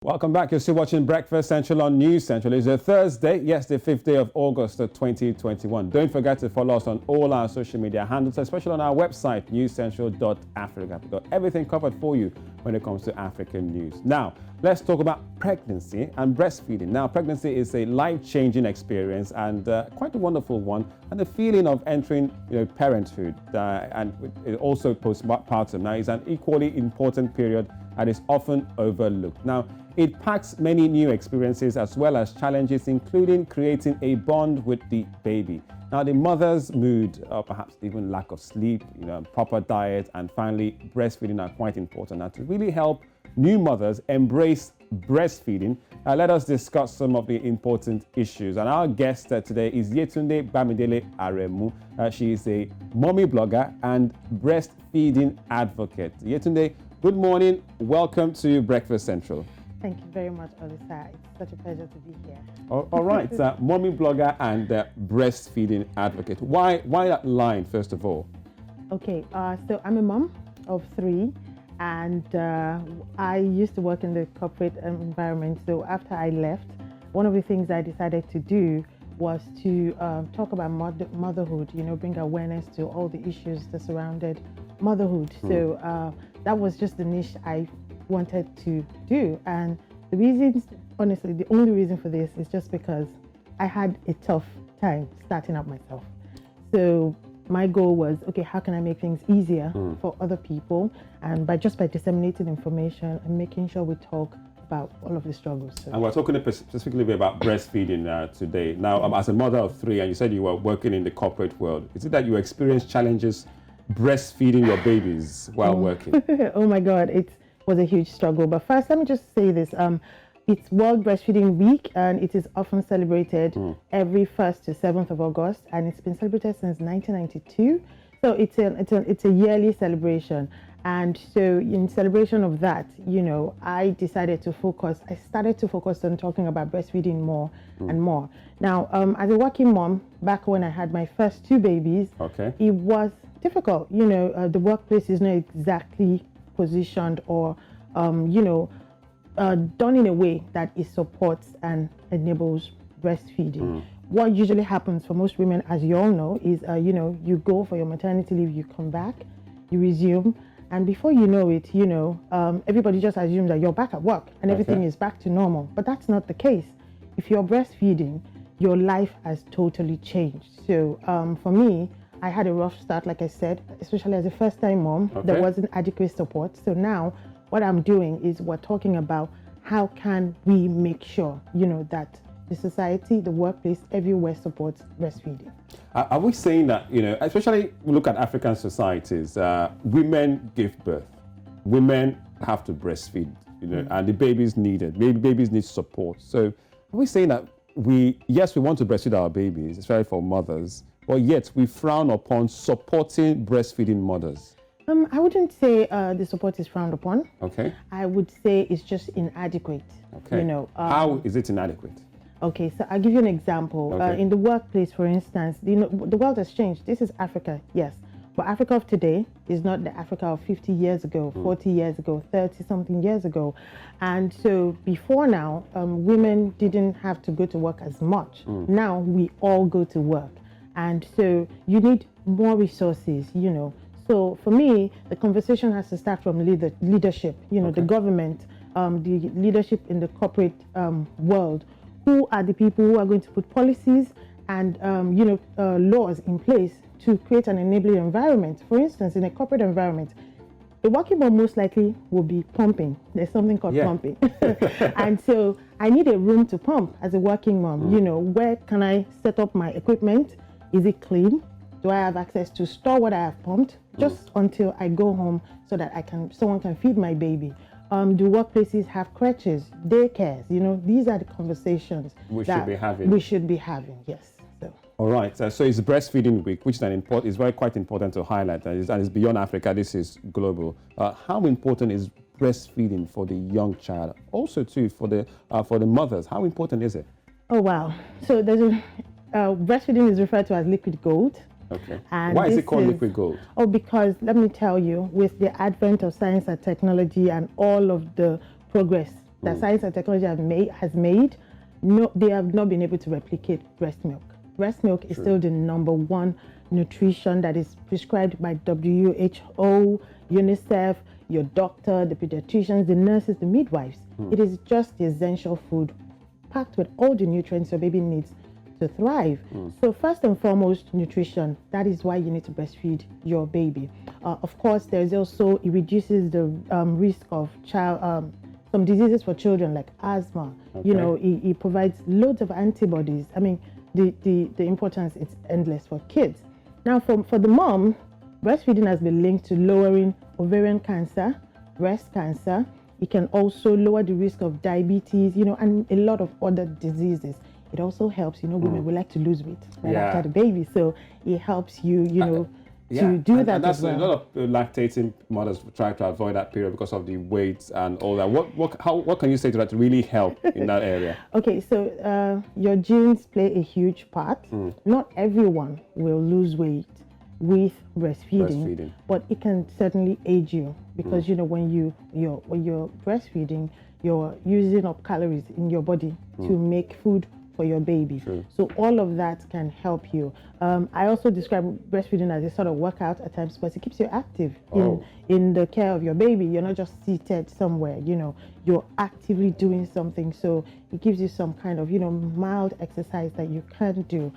Welcome back. You're still watching Breakfast Central on News Central. It's a Thursday, yes, the 5th day of August of 2021. Don't forget to follow us on all our social media handles, especially on our website, newscentral.africa. We've got everything covered for you when it comes to African news. Now, let's talk about pregnancy and breastfeeding. Now, pregnancy is a life-changing experience and quite a wonderful one, and the feeling of entering parenthood and also postpartum now is an equally important period and is often overlooked. Now, it packs many new experiences as well as challenges, including creating a bond with the baby. Now, the mother's mood, or perhaps even lack of sleep, proper diet, and finally, breastfeeding are quite important. Now, to really help new mothers embrace breastfeeding, let us discuss some of the important issues. And our guest today is Yetunde Bamidele Aremu. She is a mommy blogger and breastfeeding advocate. Yetunde, good morning. Welcome to Breakfast Central. Thank you very much, Olisa. It's such a pleasure to be here. All right, mommy blogger and breastfeeding advocate. Why that line, first of all? Okay, so I'm a mom of 3, and I used to work in the corporate environment. So after I left, one of the things I decided to do was to talk about motherhood, bring awareness to all the issues that surrounded motherhood. So that was just the niche I wanted to do, and the reasons, honestly, the only reason for this is just because I had a tough time starting up myself. So my goal was, okay, how can I make things easier for other people, and by disseminating information and making sure we talk about all of the struggles. So. And we're talking specifically about breastfeeding today. Now, as a mother of 3, and you said you were working in the corporate world, is it that you experienced challenges breastfeeding your babies while working? Oh my God, it was a huge struggle. But first, let me just say this. It's World Breastfeeding Week, and it is often celebrated every 1st to 7th of August, and it's been celebrated since 1992. So it's a yearly celebration. And so in celebration of that, I started to focus on talking about breastfeeding more and more. Now, as a working mom, back when I had my first 2 babies, it was difficult. The workplace is not exactly positioned or, done in a way that it supports and enables breastfeeding. What usually happens for most women, as you all know, is, you go for your maternity leave, you come back, you resume, and before you know it, everybody just assumes that you're back at work and everything is back to normal. But that's not the case. If you're breastfeeding, your life has totally changed. So for me, I had a rough start, like I said, especially as a first-time mom. There wasn't adequate support. So now what I'm doing is we're talking about how can we make sure, that the society, the workplace, everywhere supports breastfeeding. Are we saying that, especially we look at African societies, women give birth, women have to breastfeed, and the babies need it. Babies need support. So are we saying that we want to breastfeed our babies, especially for mothers, but yet we frown upon supporting breastfeeding mothers? I wouldn't say the support is frowned upon. Okay. I would say it's just inadequate. Okay. How is it inadequate? Okay, so I'll give you an example. In the workplace, for instance, the world has changed. This is Africa, yes. But Africa of today is not the Africa of 50 years ago, 40 years ago, 30-something years ago. And so before now, women didn't have to go to work as much. Now we all go to work. And so you need more resources, So for me, the conversation has to start from leadership, the government, the leadership in the corporate world. Who are the people who are going to put policies and laws in place to create an enabling environment? For instance, in a corporate environment, a working mom most likely will be pumping. There's something called pumping. And so I need a room to pump as a working mom. Where can I set up my equipment? Is it clean? Do I have access to store what I have pumped just until I go home so that someone can feed my baby? Do workplaces have crèches, daycares? These are the conversations we should be having. Yes. So. All right. So it's Breastfeeding Week, which is quite important to highlight. And it's beyond Africa. This is global. How important is breastfeeding for the young child? Also, too, for the mothers. How important is it? Oh wow. So there's breastfeeding is referred to as liquid gold. Okay. And why is it called liquid gold? Oh, because let me tell you, with the advent of science and technology and all of the progress that science and technology has made, no, they have not been able to replicate breast milk. Breast milk is still the #1 nutrition that is prescribed by WHO, UNICEF, your doctor, the pediatricians, the nurses, the midwives. It is just the essential food packed with all the nutrients your baby needs to thrive. So first and foremost, nutrition. That is why you need to breastfeed your baby. Of course, there's also, it reduces the risk of some diseases for children like asthma. You know, it provides loads of antibodies. I mean, the importance is endless for kids. Now, for the mom, breastfeeding has been linked to lowering ovarian cancer, breast cancer. It can also lower the risk of diabetes, you know, and a lot of other diseases. It also helps, you know, women we like to lose weight right after the baby, so it helps you, you know, to do that. And that's as well. a lot of lactating mothers try to avoid that period because of the weight and all that. What can you say to that to really help in that area? Okay, so your genes play a huge part. Not everyone will lose weight with breastfeeding, but it can certainly aid you because you know when you're breastfeeding, you're using up calories in your body to make food for your baby. So all of that can help you. I also describe breastfeeding as a sort of workout at times because it keeps you active in the care of your baby. You're not just seated somewhere, you know, you're actively doing something. So it gives you some kind of, you know, mild exercise that you can do.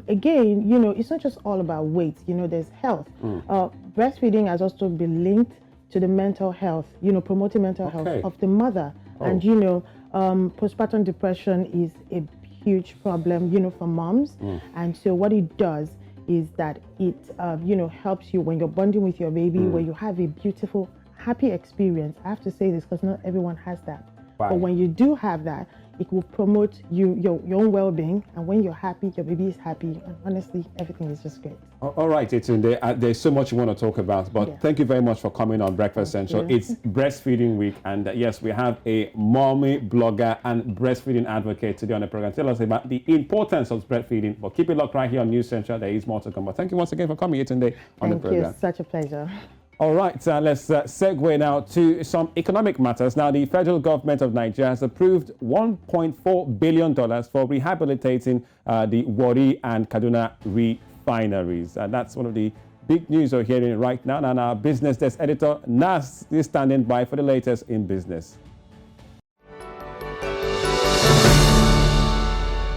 Again, you know, it's not just all about weight, you know, there's health. Breastfeeding has also been linked to the mental health, you know, promoting mental health of the mother. And, you know, postpartum depression is a huge problem, you know, for moms. And so what it does is that it, you know, helps you when you're bonding with your baby, when you have a beautiful, happy experience. I have to say this because not everyone has that. But when you do have that, it will promote your own well-being, and when you're happy, your baby is happy, and honestly, everything is just great. All right, Yetunde, there's so much you want to talk about, but thank you very much for coming on Breakfast Central. It's Breastfeeding Week, and yes, we have a mommy blogger and breastfeeding advocate today on the program. Tell us about the importance of breastfeeding, but keep it locked right here on News Central. There is more to come, but thank you once again for coming, Yetunde, on the program. Thank you, such a pleasure. All right, let's segue now to some economic matters. Now, the federal government of Nigeria has approved $1.4 billion for rehabilitating the Warri and Kaduna refineries. And that's one of the big news we're hearing right now. And our business desk editor, Nas, is standing by for the latest in business.